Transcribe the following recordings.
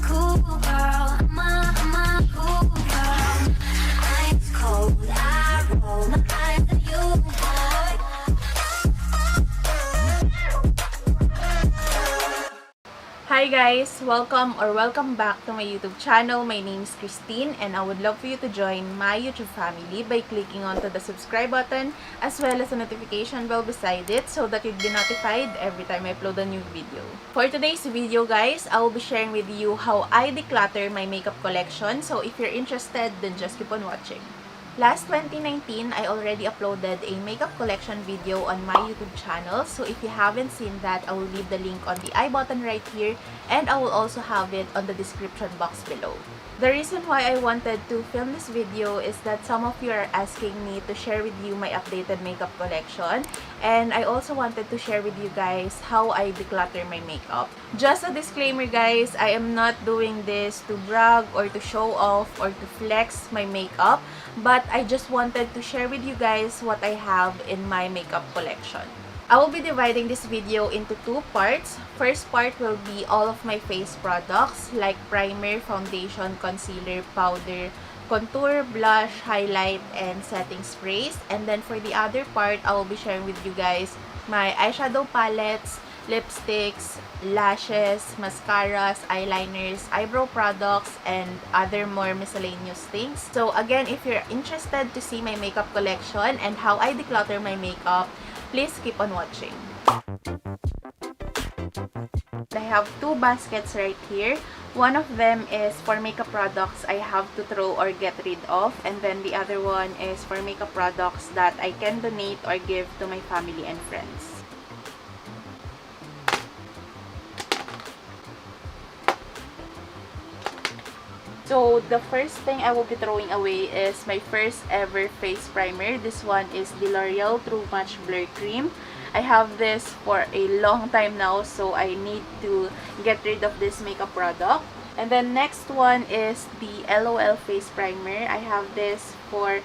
cool girl. I'm a cool girl. Ice cold, I roll my eyes at you, boy. Hi guys! Welcome back to my YouTube channel. My name is Kristine and I would love for you to join my YouTube family by clicking onto the subscribe button as well as the notification bell beside it so that you'd be notified every time I upload a new video. For today's video guys, I will be sharing with you how I declutter my makeup collection. So if you're interested, then just keep on watching. Last 2019, I already uploaded a makeup collection video on my YouTube channel. So if you haven't seen that, I will leave the link on the I button right here and I will also have it on the description box below. The reason why I wanted to film this video is that some of you are asking me to share with you my updated makeup collection, and I also wanted to share with you guys how I declutter my makeup. Just a disclaimer guys, I am not doing this to brag or to show off or to flex my makeup, but I just wanted to share with you guys what I have in my makeup collection. I will be dividing this video into two parts. First part will be all of my face products like primer, foundation, concealer, powder, contour, blush, highlight, and setting sprays. And then for the other part, I will be sharing with you guys my eyeshadow palettes, lipsticks, lashes, mascaras, eyeliners, eyebrow products, and other more miscellaneous things. So again, if you're interested to see my makeup collection and how I declutter my makeup, please keep on watching. I have two baskets right here. One of them is for makeup products I have to throw or get rid of, and then the other one is for makeup products that I can donate or give to my family and friends. So, the first thing I will be throwing away is my first ever face primer. This one is the L'Oreal True Match Blur Cream. I have this for a long time now, so I need to get rid of this makeup product. And then next one is the LOL Face Primer. I have this for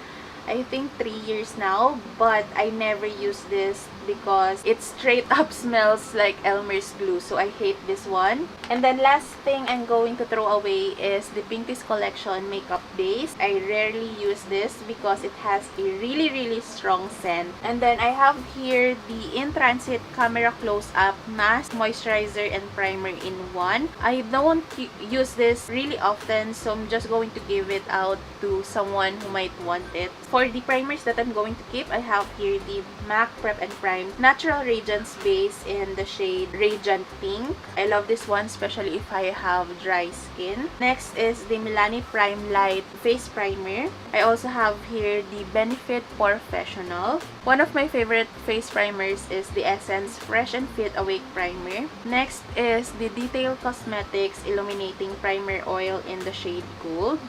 I think 3 years now, but I never use this because it straight up smells like Elmer's glue, so I hate this one. And then last thing I'm going to throw away is the Pinkies Collection Makeup Base. I rarely use this because it has a really strong scent. And then I have here the In Transit Camera Close-Up Mask, Moisturizer, and Primer in one. I don't use this really often, so I'm just going to give it out to someone who might want it. For the primers that I'm going to keep, I have here the MAC Prep and Prime Natural Radiance Base in the shade Radiant Pink. I love this one, especially if I have dry skin. Next is the Milani Prime Light Face Primer. I also have here the Benefit Professional. One of my favorite face primers is the Essence Fresh and Fit Awake Primer. Next is the Detail Cosmetics Illuminating Primer Oil in the shade Gold.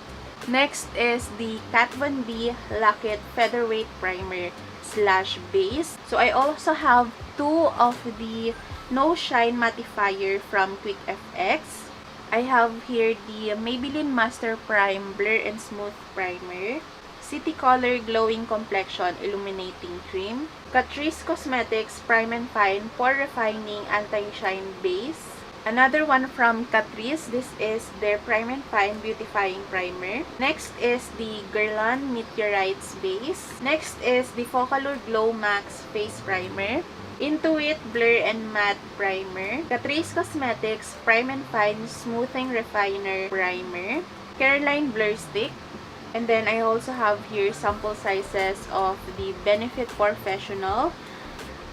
Next is the Kat Von D Lock-It Featherweight Primer / Base. So I also have two of the No Shine Mattifier from Quick FX. I have here the Maybelline Master Prime Blur and Smooth Primer, City Color Glowing Complexion Illuminating Cream, Catrice Cosmetics Prime and Fine Pore Refining Anti-Shine Base. Another one from Catrice, this is their Prime and Fine Beautifying Primer. Next is the Guerlain Meteorites Base. Next is the FOCALLURE Glow Max Face Primer. Intuit Blur and Matte Primer. Catrice Cosmetics Prime and Fine Smoothing Refiner Primer. Caroline Blur Stick. And then I also have here sample sizes of the Benefit Professional.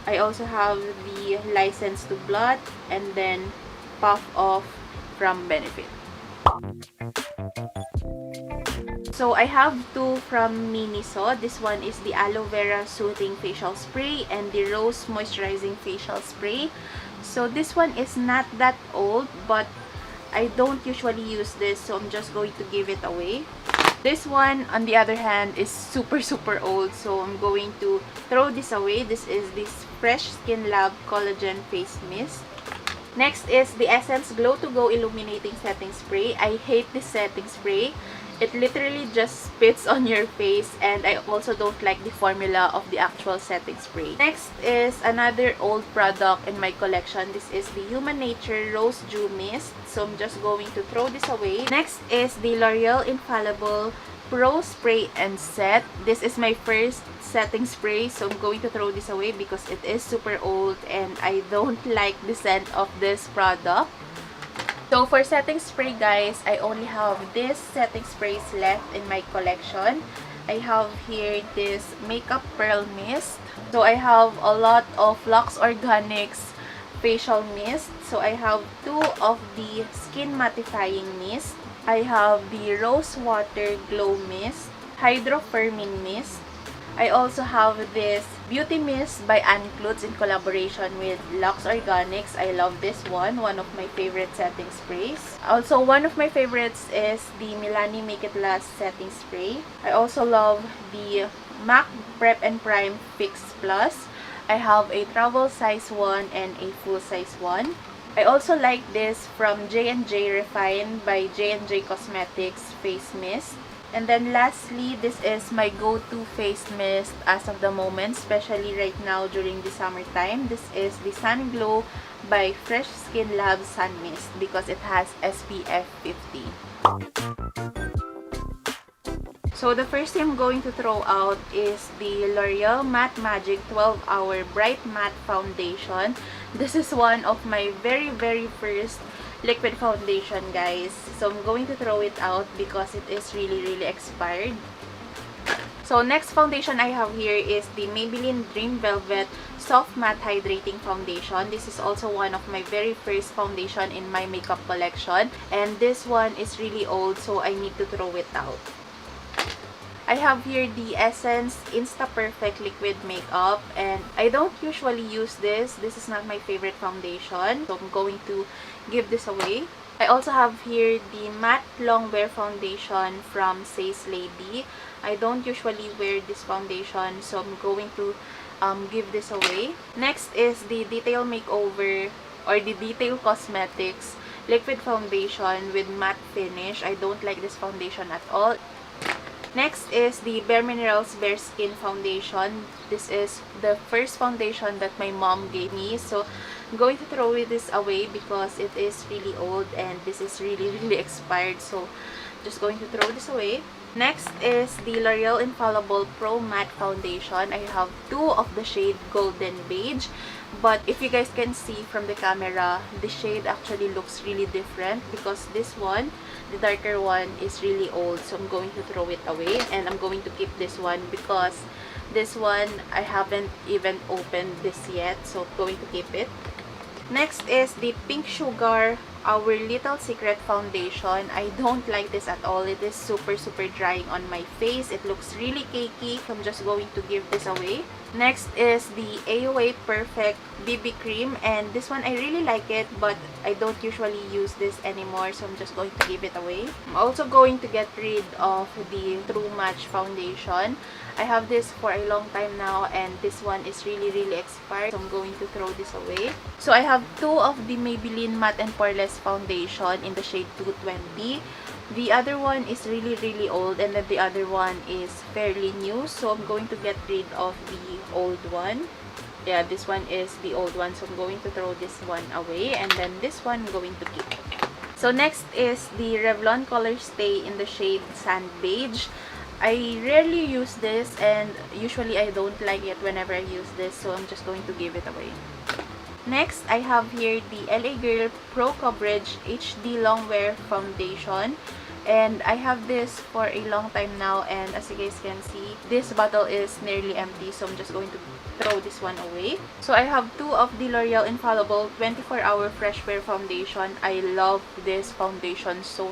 I also have the License to Blot and then Puff Off from Benefit. So I have two from Miniso. This one is the Aloe Vera Soothing Facial Spray and the Rose Moisturizing Facial Spray. So this one is not that old, but I don't usually use this, so I'm just going to give it away. This one, on the other hand, is super old, so I'm going to throw this away. This is this Fresh Skin Lab Collagen Face Mist. Next is the Essence Glow to Go Illuminating Setting Spray. I hate this setting spray. It literally just spits on your face, and I also don't like the formula of the actual setting spray. Next is another old product in my collection. This is the Human Nature Rose Dew Mist. So I'm just going to throw this away. Next is the L'Oreal Infallible Pro Spray and Set. This is my first setting spray, so I'm going to throw this away because it is super old and I don't like the scent of this product. So for setting spray, guys, I only have this setting sprays left in my collection. I have here this Makeup Pearl Mist. So I have a lot of Lux Organics facial mist. So I have 2 of the skin mattifying mist. I have the Rose Water Glow Mist, Hydro Firming Mist. I also have this Beauty Mist by Anklutz in collaboration with Lux Organics. I love this one of my favorite setting sprays. Also, one of my favorites is the Milani Make It Last setting spray. I also love the MAC Prep and Prime Fix Plus. I have a travel size one and a full size one. I also like this from J&J Refine by J&J Cosmetics Face Mist. And then lastly, this is my go-to face mist as of the moment, especially right now during the summertime. This is the Sun Glow by Fresh Skin Lab Sun Mist because it has SPF 50. So the first thing I'm going to throw out is the L'Oreal Matte Magic 12-Hour Bright Matte Foundation. This is one of my very first liquid foundation, guys. So I'm going to throw it out because it is really expired. So next foundation I have here is the Maybelline Dream Velvet Soft Matte Hydrating Foundation. This is also one of my very first foundation in my makeup collection. And this one is really old, so I need to throw it out. I have here the Essence Insta Perfect Liquid Makeup, and I don't usually use this. This is not my favorite foundation, so I'm going to give this away. I also have here the Matte Longwear Foundation from Says Lady. I don't usually wear this foundation, so I'm going to give this away. Next is the Detail Makeover or the Detail Cosmetics Liquid Foundation with Matte Finish. I don't like this foundation at all. Next is the Bare Minerals Bare Skin Foundation. This is the first foundation that my mom gave me. So I'm going to throw this away because it is really old and this is really expired. So just going to throw this away. Next is the L'Oreal Infallible Pro Matte Foundation. I have 2 of the shade Golden Beige. But if you guys can see from the camera, the shade actually looks really different because this one, the darker one, is really old. So I'm going to throw it away and I'm going to keep this one because this one, I haven't even opened this yet. So I'm going to keep it. Next is the Pink Sugar Our Little Secret Foundation. I don't like this at all. It is super drying on my face. It looks really cakey. So I'm just going to give this away. Next is the AOA Perfect BB Cream, and this one I really like it, but I don't usually use this anymore, so I'm just going to give it away. I'm also going to get rid of the True Match Foundation. I have this for a long time now, and this one is really expired, so I'm going to throw this away. So I have 2 of the Maybelline Matte and Poreless Foundation in the shade 220. The other one is really old, and then the other one is fairly new, so I'm going to get rid of the old one. Yeah, this one is the old one, so I'm going to throw this one away, and then this one I'm going to keep. So next is the Revlon Color Stay in the shade Sand Beige. I rarely use this, and usually I don't like it whenever I use this, so I'm just going to give it away. Next, I have here the LA Girl Pro Coverage HD Longwear Foundation. And I have this for a long time now, and as you guys can see, this bottle is nearly empty, so I'm just going to throw this one away. So I have 2 of the L'Oreal Infallible 24-Hour Fresh Wear Foundation. I love this foundation so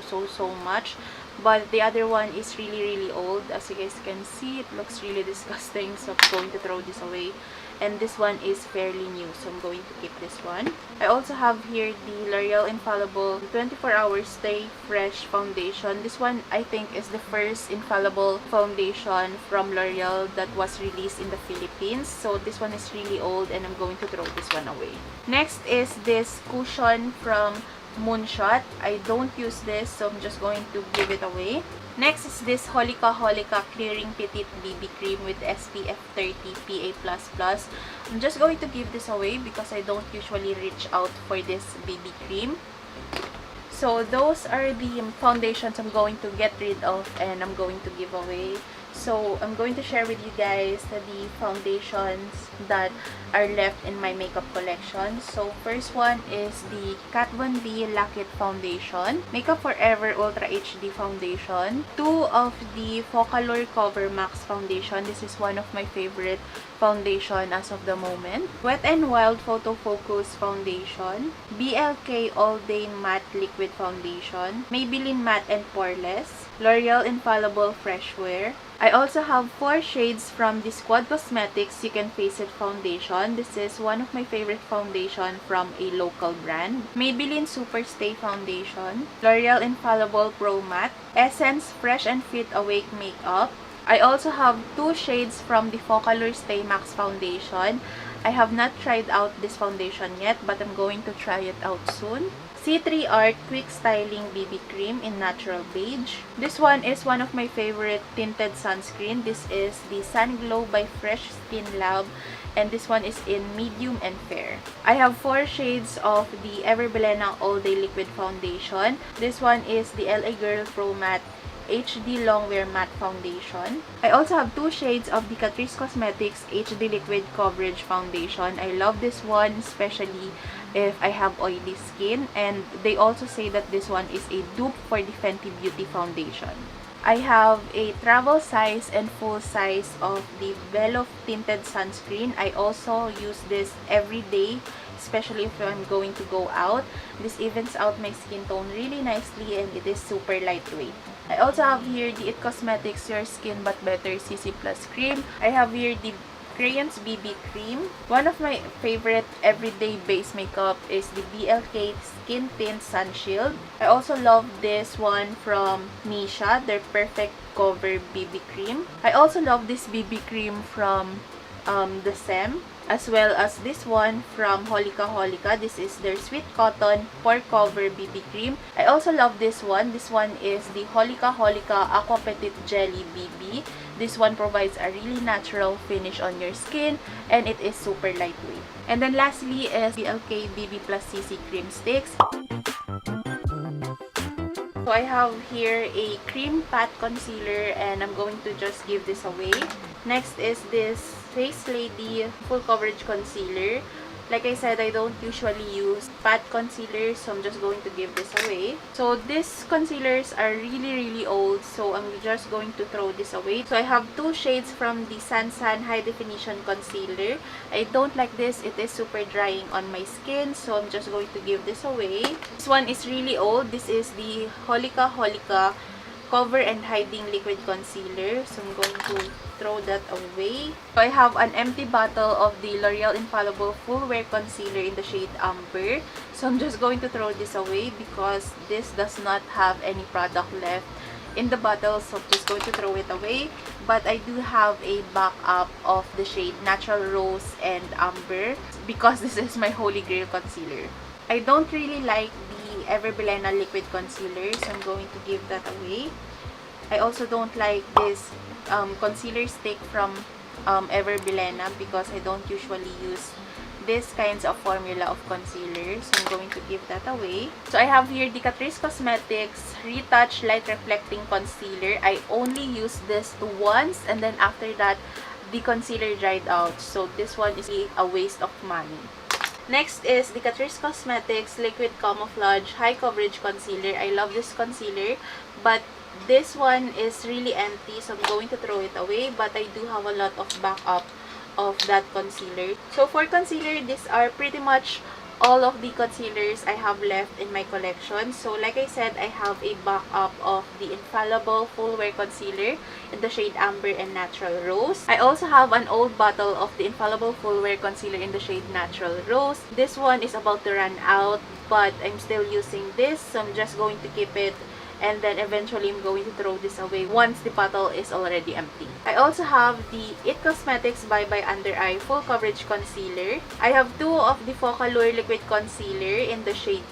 much. But the other one is really old. As you guys can see, it looks really disgusting, so I'm going to throw this away. And this one is fairly new, so I'm going to keep this one. I also have here the L'Oreal Infallible 24-Hour Stay Fresh Foundation. This one, I think, is the first infallible foundation from L'Oreal that was released in the Philippines. So this one is really old, and I'm going to throw this one away. Next is this cushion from Moonshot. I don't use this, so I'm just going to give it away. Next is this Holika Clearing Petite BB Cream with SPF 30 PA++. I'm just going to give this away because I don't usually reach out for this BB cream. So those are the foundations I'm going to get rid of and I'm going to give away. So I'm going to share with you guys the foundations that are left in my makeup collection. So first one is the Kat Von D Lock It Foundation, Makeup Forever Ultra HD Foundation, 2 of the FOCALLURE Cover Max Foundation. This is one of my favorite foundation as of the moment. Wet n Wild Photo Focus Foundation, BLK All Day Matte Liquid Foundation, Maybelline Matte and Poreless, L'Oreal Infallible Fresh Wear. I also have 4 shades from the Squad Cosmetics You Can Face It Foundation. This is one of my favorite foundation from a local brand. Maybelline Super Stay Foundation, L'Oreal Infallible Pro Matte, Essence Fresh and Fit Awake Makeup. I also have 2 shades from the FOCALLURE Stay Max Foundation. I have not tried out this foundation yet, but I'm going to try it out soon. C3 Art Quick Styling BB Cream in Natural Beige. This one is one of my favorite tinted sunscreen. This is the Sun Glow by Fresh Skin Lab, and this one is in medium and fair. I have 4 shades of the Everbelena All Day Liquid Foundation. This one is the LA Girl Pro Matte HD Longwear Matte Foundation. I also have 2 shades of the Catrice Cosmetics HD Liquid Coverage Foundation. I love this one, especially if I have oily skin, and they also say that this one is a dupe for the Fenty Beauty Foundation. I have a travel size and full size of the Velo Tinted Sunscreen. I also use this every day, especially if I'm going to go out. This evens out my skin tone really nicely and it is super lightweight. I also have here the IT Cosmetics Your Skin But Better CC Plus Cream. I have here the Crayons BB Cream. One of my favorite everyday base makeup is the BLK Skin Tint Sun Shield. I also love this one from Misha, their Perfect Cover BB Cream. I also love this BB cream from the SEM, as well as this one from Holika. This is their Sweet Cotton Pore Cover BB Cream. I also love this one. This one is the Holika Aqua Petit Jelly BB. This one provides a really natural finish on your skin and it is super lightweight. And then lastly is BLK BB Plus CC Cream Sticks. So I have here a cream pat concealer and I'm going to just give this away. Next is this Face Lady Full Coverage Concealer. Like I said, I don't usually use pat concealers, so I'm just going to give this away. So these concealers are really old, so I'm just going to throw this away. So I have 2 shades from the Sansan High Definition Concealer. I don't like this. It is super drying on my skin, so I'm just going to give this away. This one is really old. This is the Holika Cover and Hiding Liquid Concealer. So I'm going to throw that away. So I have an empty bottle of the L'Oreal Infallible Full Wear Concealer in the shade Amber. So I'm just going to throw this away because this does not have any product left in the bottle. So I'm just going to throw it away. But I do have a backup of the shade Natural Rose and Amber because this is my holy grail concealer. I don't really like the Everbelena Liquid Concealer, so I'm going to give that away. I also don't like this concealer stick from Everbelena because I don't usually use this kinds of formula of concealer, so I'm going to give that away. So I have here the Catrice Cosmetics Retouch Light Reflecting Concealer. I only use this once and then after that the concealer dried out, so this one is a waste of money. Next is the Catrice Cosmetics Liquid Camouflage High Coverage Concealer. I love this concealer, but this one is really empty, so I'm going to throw it away, but I do have a lot of backup of that concealer. So for concealer, these are pretty much all of the concealers I have left in my collection. So like I said, I have a backup of the Infallible Full Wear Concealer in the shade Amber and Natural Rose. I also have an old bottle of the Infallible Full Wear Concealer in the shade Natural Rose. This one is about to run out, but I'm still using this, so I'm just going to keep it, and then eventually I'm going to throw this away once the bottle is already empty. I also have the IT Cosmetics Bye Bye Under Eye Full Coverage Concealer. I have 2 of the FOCALLURE Liquid Concealer in the shade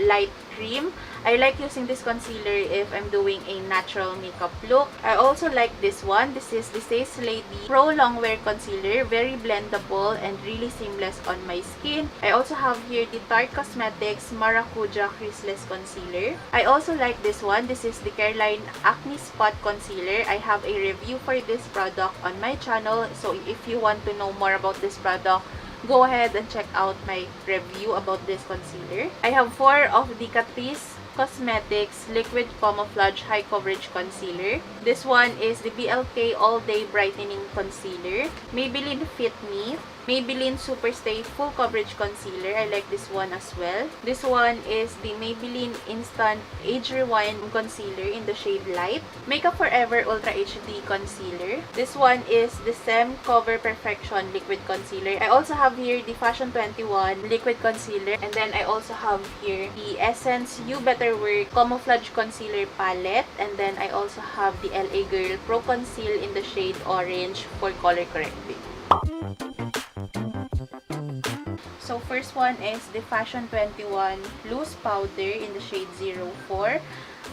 light cream. I like using this concealer if I'm doing a natural makeup look. I also like this one. This is the Says Lady Pro Longwear Concealer. Very blendable and really seamless on my skin. I also have here the Tarte Cosmetics Maracuja Creaseless Concealer. I also like this one. This is the Careline Acne Spot Concealer. I have a review for this product on my channel. So if you want to know more about this product, go ahead and check out my review about this concealer. I have 4 of the Catrice Cosmetics Liquid Camouflage High Coverage Concealer. This one is the BLK All Day Brightening Concealer. Maybelline Fit Me. Maybelline Superstay Full Coverage Concealer. I like this one as well. This one is the Maybelline Instant Age Rewind Concealer in the shade Light. Makeup Forever Ultra HD Concealer. This one is the SEM Cover Perfection Liquid Concealer. I also have here the Fashion 21 Liquid Concealer. And then I also have here the Essence You Better Work Camouflage Concealer Palette. And then I also have the LA Girl Pro Conceal in the shade Orange for color correcting. So first one is the Fashion 21 Loose Powder in the shade 04.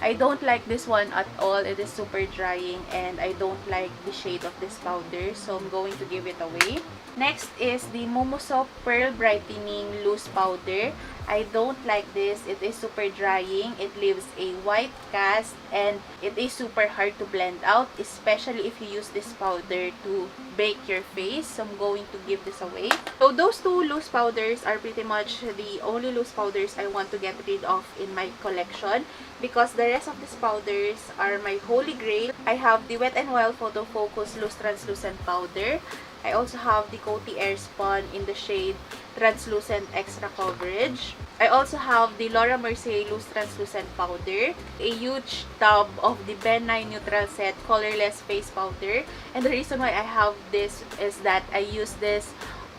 I don't like this one at all. It is super drying and I don't like the shade of this powder. So I'm going to give it away. Next is the Mumuso Pearl Brightening Loose Powder. I don't like this. It is super drying. It leaves a white cast and it is super hard to blend out, especially if you use this powder to bake your face. So I'm going to give this away. So those 2 loose powders are pretty much the only loose powders I want to get rid of in my collection, because the rest of these powders are my holy grail. I have the Wet n Wild Photo Focus Loose Translucent Powder. I also have the Coty Airspun in the shade Translucent Extra Coverage. I also have the Laura Mercier Loose Translucent Powder. A huge tub of the Ben 9 Neutral Set Colorless Face Powder. And the reason why I have this is that I use this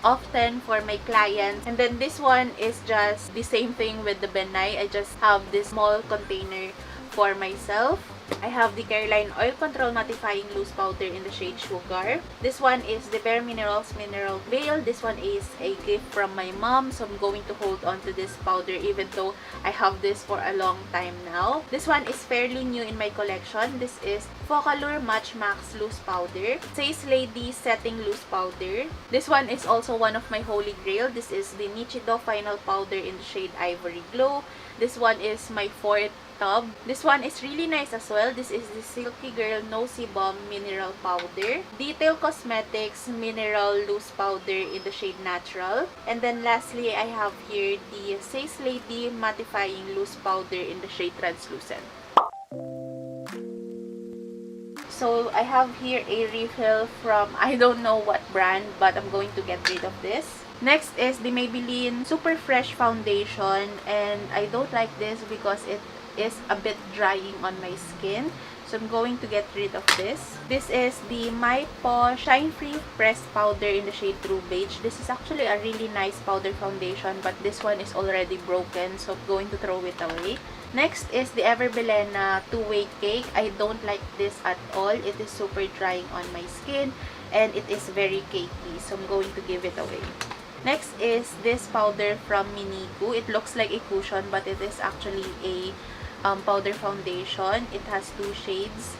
often for my clients. And then this one is just the same thing with the Ben 9. I just have this small container for myself. I have the Careline Oil Control Mattifying Loose Powder in the shade Sugar. This one is the Bare Minerals Mineral Veil. This one is a gift from my mom, so I'm going to hold on to this powder even though I have this for a long time now. This one is fairly new in my collection. This is FOCALLURE Match Max Loose Powder. Says Lady Setting Loose Powder. This one is also one of my holy grail. This is the Nichido Final Powder in the shade Ivory Glow. This one is my 4th tub. This one is really nice as well. This is the Silky Girl No Sebum Mineral Powder. Detail Cosmetics Mineral Loose Powder in the shade Natural. And then lastly, I have here the Says Lady Mattifying Loose Powder in the shade Translucent. So I have here a refill from I don't know what brand, but I'm going to get rid of this. Next is the Maybelline Super Fresh Foundation, and I don't like this because it is a bit drying on my skin. So I'm going to get rid of this. This is the My Paw Shine Free Pressed Powder in the shade True Beige. This is actually a really nice powder foundation, but this one is already broken, so I'm going to throw it away. Next is the Everbelena Two-Way Cake. I don't like this at all. It is super drying on my skin and it is very cakey, so I'm going to give it away. Next is this powder from Miniku. It looks like a cushion, but it is actually a powder foundation. It has 2 shades.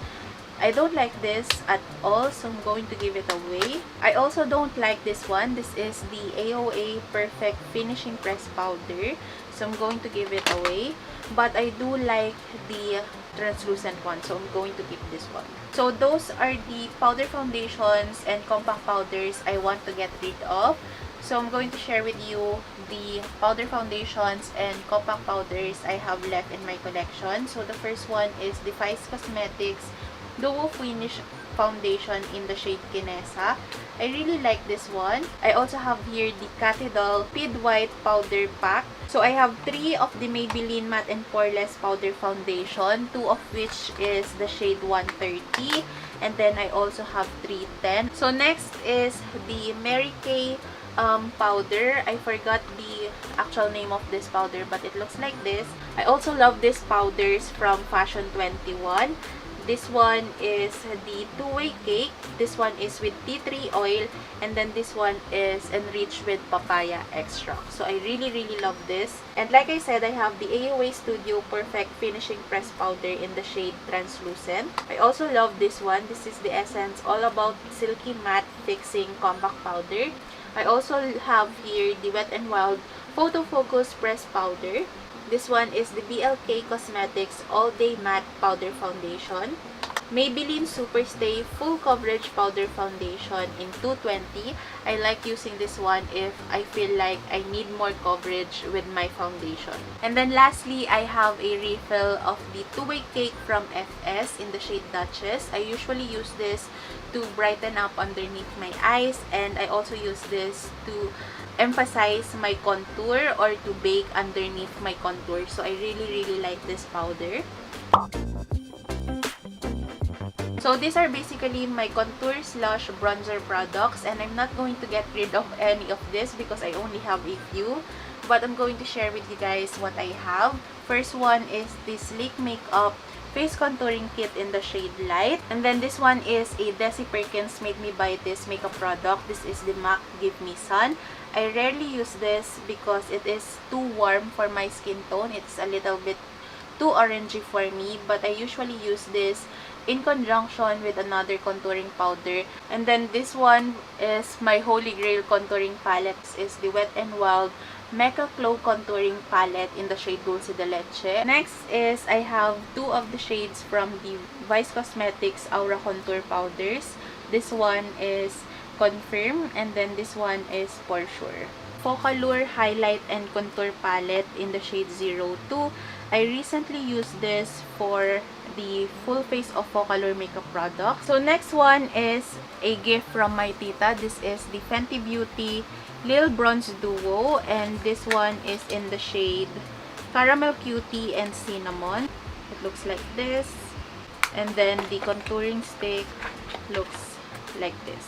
I don't like this at all, so I'm going to give it away. I also don't like this one. This is the AOA Perfect Finishing Press Powder, so I'm going to give it away. But I do like the translucent one, so I'm going to keep this one. So those are the powder foundations and compact powders I want to get rid of. So I'm going to share with you the powder foundations and compact powders I have left in my collection. So the first one is the Vice Cosmetics Duo Finish Foundation in the shade Kinesa. I really like this one. I also have here the Cathedral Pid White Powder Pack. So I have 3 of the Maybelline Matte and Poreless Powder Foundation, 2 of which is the shade 130. And then I also have 310. So next is the Mary Kay powder. I forgot the actual name of this powder, but it looks like this. I also love these powders from Fashion 21. This one is the two-way cake. This one is with tea tree oil. And then this one is enriched with papaya extract. So I really love this. And like I said, I have the AOA Studio Perfect Finishing Press Powder in the shade Translucent. I also love this one. This is the Essence All About Silky Matte Fixing Compact Powder. I also have here the Wet n Wild Photo Focus Press Powder. This one is the BLK Cosmetics All Day Matte Powder Foundation. Maybelline Superstay Full Coverage Powder Foundation in 220. I like using this one if I feel like I need more coverage with my foundation. And then lastly, I have a refill of the two-way cake from FS in the shade Duchess. I usually use this to brighten up underneath my eyes, and I also use this to emphasize my contour or to bake underneath my contour. So I really like this powder. So these are basically my contour slash bronzer products, and I'm not going to get rid of any of this because I only have a few, but I'm going to share with you guys what I have. First one is the Slynk Makeup Face Contouring Kit in the shade Light. And then this one is a Desi Perkins Made Me Buy This makeup product. This is the MAC Give Me Sun. I rarely use this because it is too warm for my skin tone. It's a little bit too orangey for me, but I usually use this in conjunction with another contouring powder. And then this one is my holy grail contouring palette. This is the Wet n Wild Mecha Glow Contouring Palette in the shade Dulce de Leche. Next is I have two of the shades from the Vice Cosmetics Aura Contour Powders. This one is Confirm, and then this one is For Sure. FOCALLURE Highlight and Contour Palette in the shade 02. I recently used this for the full face of FOCALLURE makeup product. So next one is a gift from my tita. This is the Fenty Beauty Lil Bronze Duo, and this one is in the shade Caramel Cutie and Cinnamon. It looks like this, and then the contouring stick looks like this.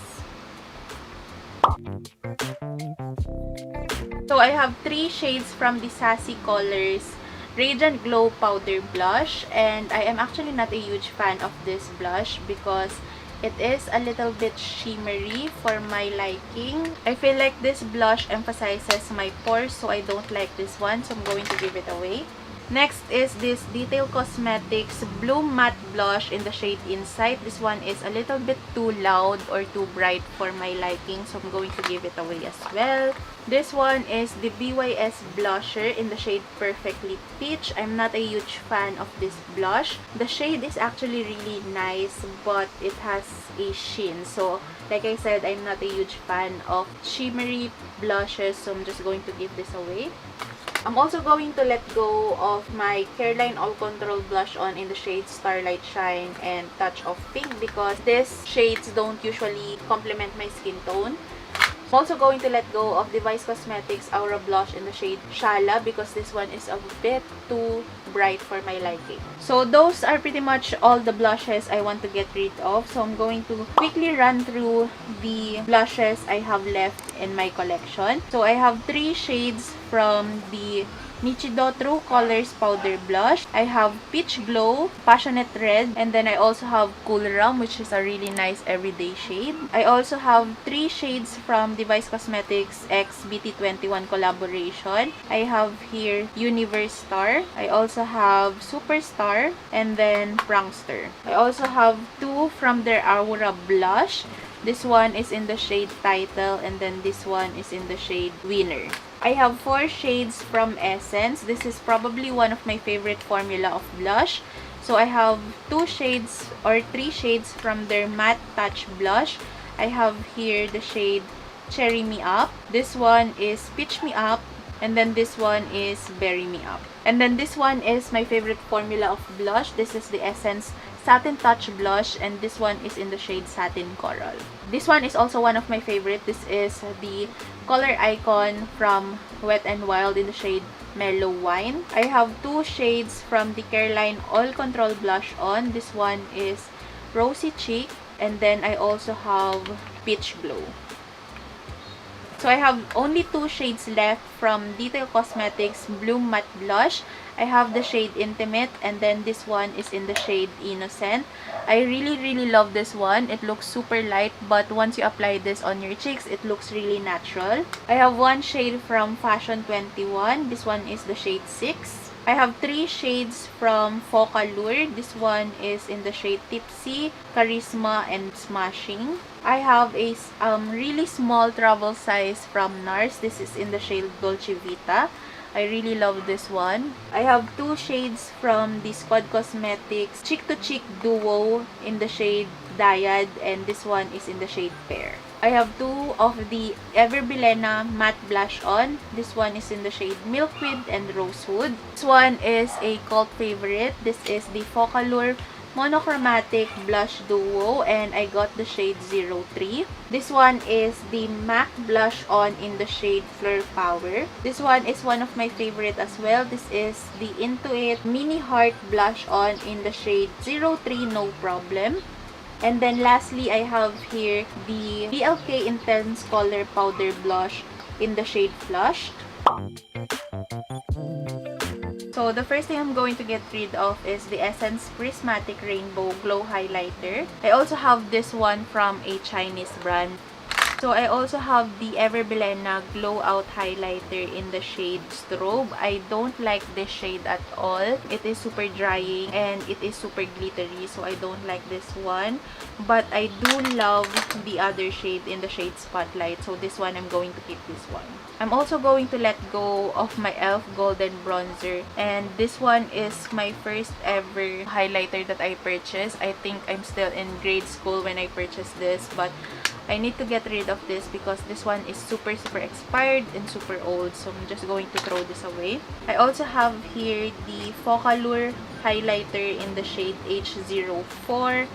So I have three shades from the Sassy Colors Radiant Glow Powder Blush, and I am actually not a huge fan of this blush because it is a little bit shimmery for my liking. I feel like this blush emphasizes my pores, so I don't like this one, so I'm going to give it away. Next is this Detail Cosmetics Bloom Matte Blush in the shade Insight. This one is a little bit too loud or too bright for my liking, so I'm going to give it away as well. This one is the BYS Blusher in the shade Perfectly Peach. I'm not a huge fan of this blush. The shade is actually really nice, but it has a sheen. So, like I said, I'm not a huge fan of shimmery blushes, so I'm just going to give this away. I'm also going to let go of my Careline All Control Blush On in the shades Starlight Shine and Touch of Pink because these shades don't usually complement my skin tone. I'm also going to let go of the Vice Cosmetics Aura Blush in the shade Shala because this one is a bit too bright for my liking. So those are pretty much all the blushes I want to get rid of. So I'm going to quickly run through the blushes I have left in my collection. So I have three shades from the Nichido True Colors Powder Blush. I have Peach Glow, Passionate Red, and then I also have Cool Rum, which is a really nice everyday shade. I also have three shades from the Vice Cosmetics X BT21 collaboration. I have here Universe Star. I also have Superstar, and then Prankster. I also have two from their Aura Blush. This one is in the shade Title, and then this one is in the shade Winner. I have four shades from Essence. This is probably one of my favorite formula of blush. So I have two shades or three shades from their Matte Touch Blush. I have here the shade Cherry Me Up. This one is Peach Me Up. And then this one is Berry Me Up. And then this one is my favorite formula of blush. This is the Essence Satin Touch Blush, and this one is in the shade Satin Coral. This one is also one of my favorite. This is the Color Icon from Wet n Wild in the shade Mellow Wine. I have two shades from the Careline All Control Blush On. This one is Rosy Cheek, and then I also have Peach Glow. So I have only 2 shades left from Detail Cosmetics Bloom Matte Blush. I have the shade Intimate, and then this one is in the shade Innocent. I really love this one. It looks super light, but once you apply this on your cheeks, it looks really natural. I have one shade from Fashion 21. This one is the shade 6. I have 3 shades from FOCALLURE. This one is in the shade Tipsy, Charisma, and Smashing. I have a really small travel size from NARS. This is in the shade Dolce Vita. I really love this one. I have 2 shades from the Squad Cosmetics Cheek to Cheek Duo in the shade Dyad, and this one is in the shade Pear. I have 2 of the Everbilena Matte Blush On. This one is in the shade Milkweed and Rosewood. This one is a cult favorite. This is the FOCALLURE Monochromatic Blush Duo, and I got the shade 03. This one is the MAC Blush On in the shade Fleur Power. This one is one of my favorite as well. This is the Intuit Mini Heart Blush On in the shade 03 No Problem. And then lastly, I have here the BLK Intense Color Powder Blush in the shade Flush. So the first thing I'm going to get rid of is the Essence Prismatic Rainbow Glow Highlighter. I also have this one from a Chinese brand. So I also have the Everbilena Glow Out Highlighter in the shade Strobe. I don't like this shade at all. It is super drying and it is super glittery, so I don't like this one. But I do love the other shade in the shade Spotlight. So this one, I'm going to keep this one. I'm also going to let go of my e.l.f. Golden Bronzer. And this one is my first ever highlighter that I purchased. I think I'm still in grade school when I purchased this, but I need to get rid of this because this one is super expired and super old. So I'm just going to throw this away. I also have here the FOCALLURE highlighter in the shade H04.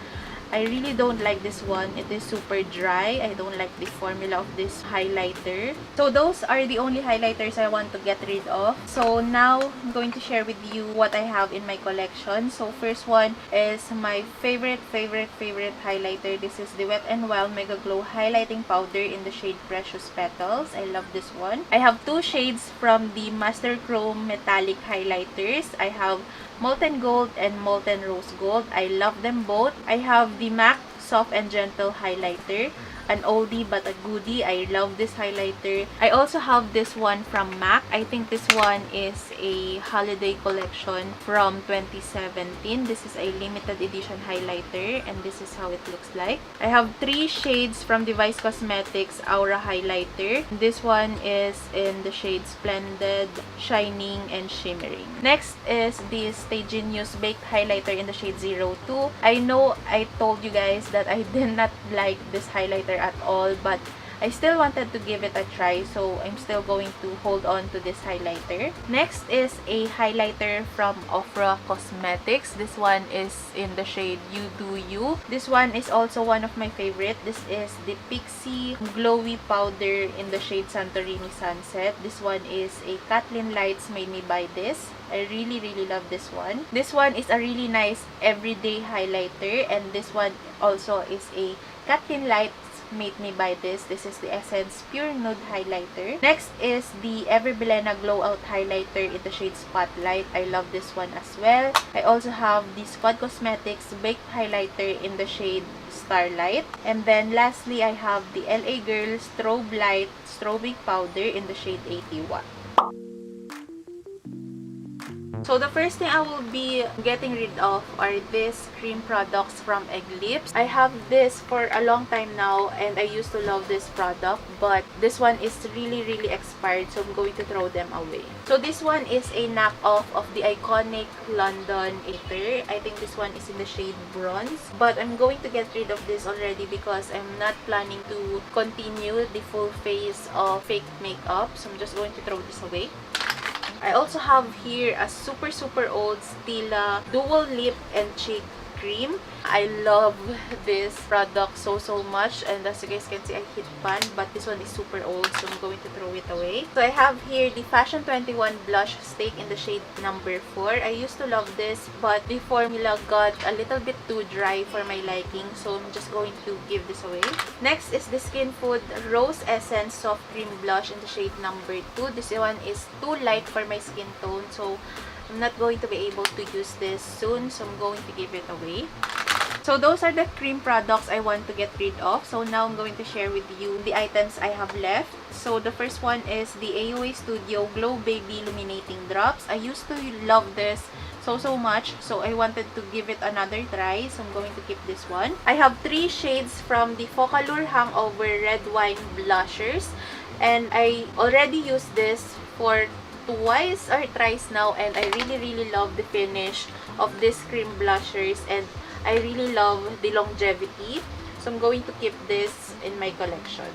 I really don't like this one. It is super dry. I don't like the formula of this highlighter. So those are the only highlighters I want to get rid of. So now I'm going to share with you what I have in my collection. So first one is my favorite highlighter. This is the Wet n Wild Mega Glow Highlighting Powder in the shade Precious Petals. I love this one. I have 2 shades from the Master Chrome Metallic Highlighters. I have Molten Gold and Molten Rose Gold. I love them both. I have the MAC Soft and Gentle Highlighter. An oldie but a goodie. I love this highlighter. I also have this one from MAC. I think this one is a holiday collection from 2017. This is a limited edition highlighter and this is how it looks like. I have 3 shades from Device Cosmetics Aura Highlighter. This one is in the shade Splendid, Shining, and Shimmering. Next is the Stay Genius Baked Highlighter in the shade 02. I know I told you guys that I did not like this highlighter at all, but I still wanted to give it a try, so I'm still going to hold on to this highlighter. Next is a highlighter from Ofra Cosmetics. This one is in the shade You Do You. This one is also one of my favorite. This is the Pixie Glowy Powder in the shade Santorini Sunset. This one is a Kathleen Lights Made Me Buy This. I really love this one. This one is a really nice everyday highlighter, and this one also is a Kathleen Lights Made Me Buy This. This is the Essence Pure Nude Highlighter. Next is the Everbilena Glow Out Highlighter in the shade Spotlight. I love this one as well. I also have the Squad Cosmetics Baked Highlighter in the shade Starlight. And then lastly, I have the LA Girl Strobe Light Strobing Powder in the shade 81. So the first thing I will be getting rid of are these cream products from Eclipse. I have this for a long time now and I used to love this product, but this one is really expired, so I'm going to throw them away. So this one is a knockoff of the iconic London Glitter. I think this one is in the shade Bronze, but I'm going to get rid of this already because I'm not planning to continue the full face of fake makeup, so I'm just going to throw this away. I also have here a super old Stila Dual Lip and Cheek cream. I love this product so much, and as you guys can see, I hit pan, but this one is super old, so I'm going to throw it away. So I have here the Fashion 21 Blush Stick in the shade number 4. I used to love this, but the formula got a little bit too dry for my liking, so I'm just going to give this away. Next is the Skin Food Rose Essence Soft Cream Blush in the shade number 2. This one is too light for my skin tone, so I'm not going to be able to use this soon, so I'm going to give it away. So those are the cream products I want to get rid of. So now I'm going to share with you the items I have left. So the first one is the AOA Studio Glow Baby Illuminating Drops. I used to love this so much, so I wanted to give it another try, so I'm going to keep this one. I have 3 shades from the FOCALLURE Hangover Red Wine Blushers, and I already used this for twice or thrice now, and I really love the finish of these cream blushers, and I really love the longevity, so I'm going to keep this in my collection.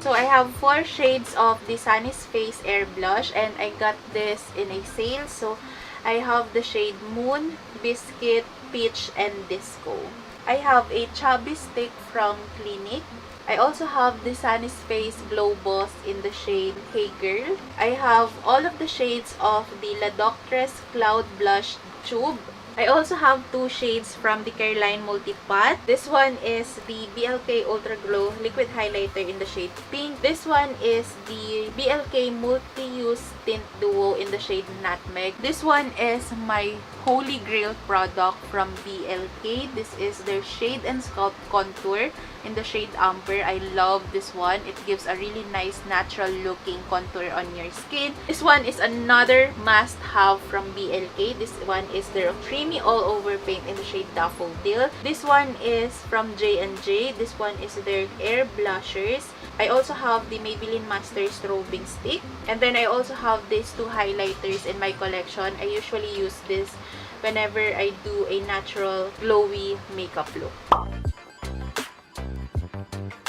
So I have 4 shades of the Sunny's Face Air Blush, and I got this in a sale. So I have the shade Moon, Biscuit, Peach, and Disco. I have a chubby stick from Clinique. I also have the Sunny's Face Glow Boss in the shade Hey Girl. I have all of the shades of the La Doctress Cloud Blush Tube. I also have 2 shades from the Careline Multipat. This one is the BLK Ultra Glow Liquid Highlighter in the shade Pink. This one is the BLK Multi-Use Tint Duo in the shade Nutmeg. This one is my holy grail product from BLK. This is their Shade and Sculpt Contour in the shade Amber. I love this one. It gives a really nice natural looking contour on your skin. This one is another must have from BLK. This one is their creamy all over paint in the shade Daffodil. This one is from J&J. This one is their Air Blushers. I also have the Maybelline Master Strobing Stick. And then I also have these 2 highlighters in my collection. I usually use this whenever I do a natural glowy makeup look.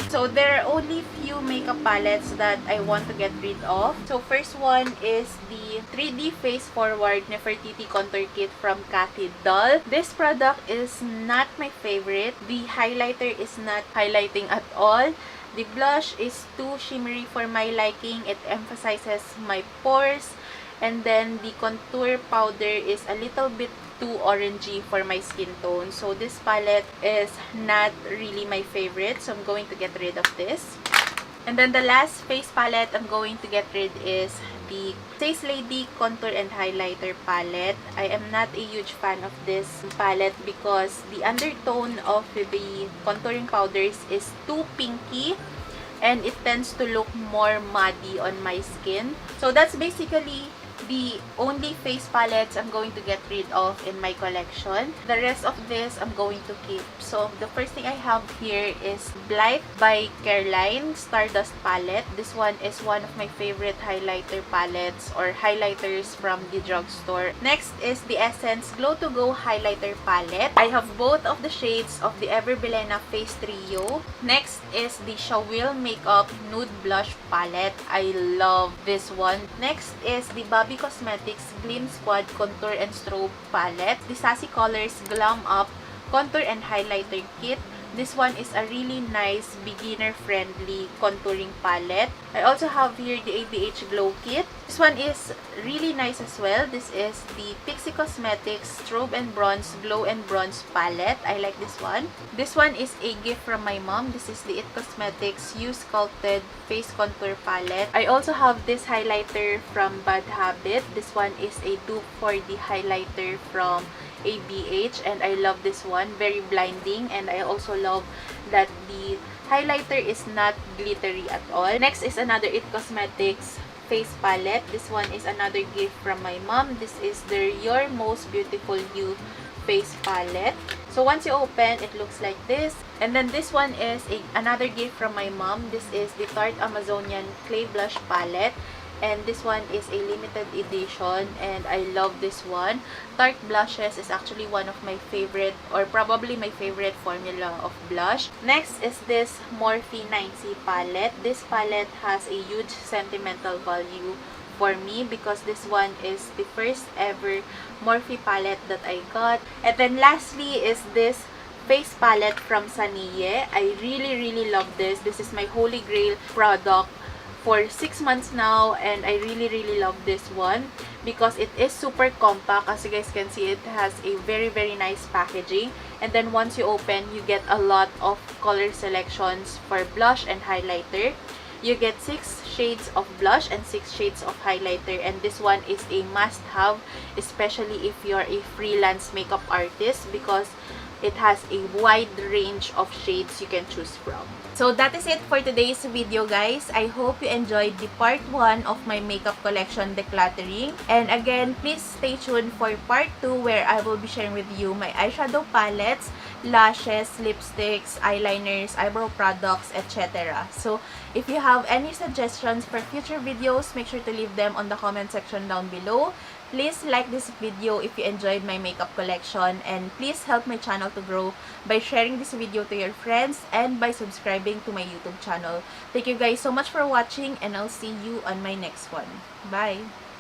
So there are only few makeup palettes that I want to get rid of. So first one is the 3D Face Forward Nefertiti Contour Kit from Kathy Doll. This product is not my favorite. The highlighter is not highlighting at all. The blush is too shimmery for my liking. It emphasizes my pores. And then the contour powder is a little bit too orangey for my skin tone. So this palette is not really my favorite. So I'm going to get rid of this. And then the last face palette I'm going to get rid is the Stace Lady Contour and Highlighter palette. I am not a huge fan of this palette because the undertone of the contouring powders is too pinky, and it tends to look more muddy on my skin. So that's basically the only face palettes I'm going to get rid of in my collection. The rest of this I'm going to keep. So the first thing I have here is Blight by Careline Stardust palette. This one is one of my favorite highlighter palettes or highlighters from the drugstore. Next is the Essence Glow to Go highlighter palette. I have both of the shades of the Ever Belena Face Trio. Next is the Shawil Makeup Nude Blush palette. I love this one. Next is the Bobbi Cosmetics Gleam Squad Contour and Strobe palette. The Sassy Colors Glam Up Contour and Highlighter Kit. This one is a really nice beginner-friendly contouring palette. I also have here the ABH Glow Kit. This one is really nice as well. This is the Pixie Cosmetics Strobe and Bronze Glow and Bronze palette. I like this one. This one is a gift from my mom. This is the IT Cosmetics You Sculpted Face Contour palette. I also have this highlighter from Bad Habit. This one is a dupe for the highlighter from ABH, and I love this one. Very blinding, and I also love that the highlighter is not glittery at all. Next is another IT Cosmetics face palette. This one is another gift from my mom. This is their Your Most Beautiful You face palette. So once you open, it looks like this. And then this one is another gift from my mom. This is the Tarte Amazonian Clay Blush palette. And this one is a limited edition, and I love this one. Tarte Blushes is actually one of my favorite, or probably my favorite formula of blush. Next is this Morphe 9C palette. This palette has a huge sentimental value for me because this one is the first ever Morphe palette that I got. And then lastly is this face palette from Saniye. I really love this. This is my holy grail product for 6 months now, and I really love this one because it is super compact. As you guys can see, it has a very nice packaging, and then once you open, you get a lot of color selections for blush and highlighter. You get 6 shades of blush and 6 shades of highlighter, and this one is a must-have, especially if you're a freelance makeup artist, because it has a wide range of shades you can choose from. So that is it for today's video, guys. I hope you enjoyed the part 1 of my makeup collection decluttering. And again, please stay tuned for part 2 where I will be sharing with you my eyeshadow palettes, lashes, lipsticks, eyeliners, eyebrow products, etc. So if you have any suggestions for future videos, make sure to leave them on the comment section down below. Please like this video if you enjoyed my makeup collection, and please help my channel to grow by sharing this video to your friends and by subscribing to my YouTube channel. Thank you guys so much for watching, and I'll see you on my next one. Bye!